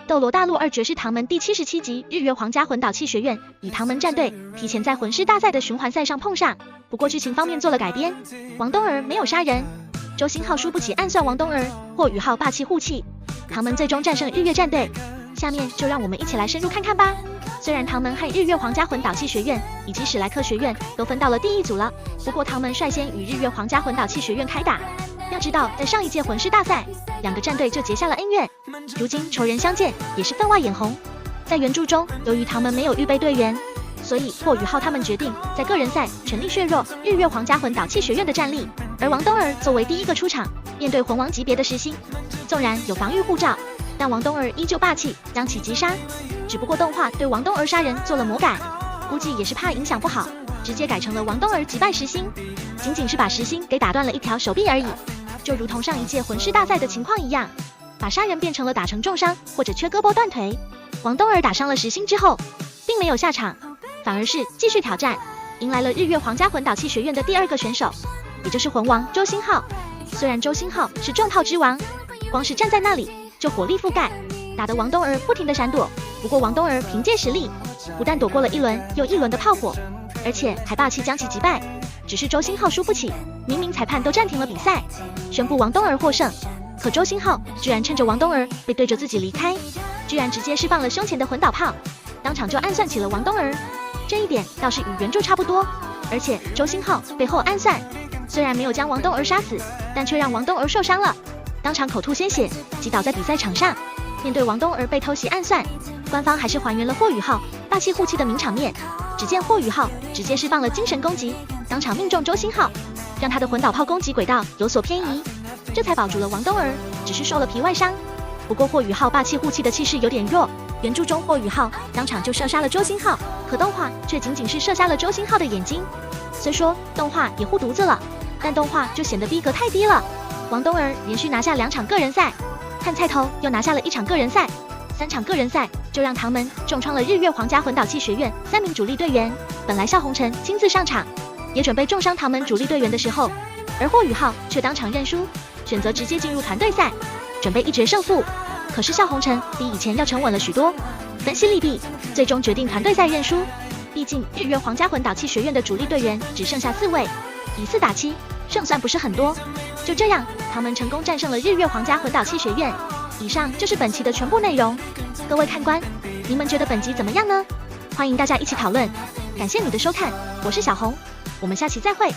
斗罗大陆2绝世唐门第77集日月皇家魂导器学院与唐门战队提前在魂师大赛的循环赛上碰上，不过剧情方面做了改编，王冬儿没有杀人，周星浩输不起暗算王冬儿，霍雨浩霸气护气，唐门最终战胜日月战队。下面就让我们一起来深入看看吧。虽然唐门和日月皇家魂导器学院以及史莱克学院都分到了第1组了，不过唐门率先与日月皇家魂导器学院开打。要知道，在上一届魂师大赛，2个战队就结下了恩怨，如今仇人相见也是分外眼红。在原著中，由于唐门没有预备队员，所以霍雨浩他们决定在个人赛全力削弱日月皇家魂导器学院的战力。而王冬儿作为第1个出场，面对魂王级别的石星，纵然有防御护罩，但王冬儿依旧霸气将其击杀。只不过动画对王冬儿杀人做了魔改，估计也是怕影响不好，直接改成了王冬儿击败石星，仅仅是把石星给打断了一条手臂而已。就如同上一届魂师大赛的情况一样，把杀人变成了打成重伤或者缺胳膊断腿。王冬儿打伤了石星之后，并没有下场，反而是继续挑战，迎来了日月皇家魂导器学院的第2个选手，也就是魂王周星浩。虽然周星浩是重炮之王，光是站在那里就火力覆盖，打得王冬儿不停的闪躲。不过王冬儿凭借实力，不但躲过了一轮又一轮的炮火，而且还霸气将其击败。只是周星浩输不起，明明裁判都暂停了比赛，宣布王冬儿获胜，可周星浩居然趁着王冬儿背对着自己离开，居然直接释放了胸前的魂导炮，当场就暗算起了王冬儿。这一点倒是与原著差不多，而且周星浩背后暗算，虽然没有将王冬儿杀死，但却让王冬儿受伤了，当场口吐鲜血，击倒在比赛场上。面对王冬儿被偷袭暗算，官方还是还原了霍雨浩霸气护气的名场面。只见霍雨浩直接释放了精神攻击，当场命中周星浩，让他的魂导炮攻击轨道有所偏移，这才保住了王冬儿，只是受了皮外伤。不过霍雨浩霸气护气的气势有点弱，原著中霍雨浩当场就射杀了周星浩，可动画却仅仅是射杀了周星浩的眼睛。虽说动画也护犊子了，但动画就显得逼格太低了。王冬儿连续拿下2场个人赛，和菜头又拿下了1场个人赛，3场个人赛就让唐门重创了日月皇家魂导器学院3名主力队员。本来邵红尘亲自上场，也准备重伤唐门主力队员的时候，而霍雨浩却当场认输，选择直接进入团队赛，准备一决胜负。可是邵红尘比以前要沉稳了许多，分析利弊，最终决定团队赛认输。毕竟日月皇家魂导器学院的主力队员只剩下4位，以4打7，胜算不是很多。就这样，唐门成功战胜了日月皇家魂导器学院。以上就是本期的全部内容，各位看官，你们觉得本集怎么样呢？欢迎大家一起讨论。感谢你的收看，我是小红，我们下期再会。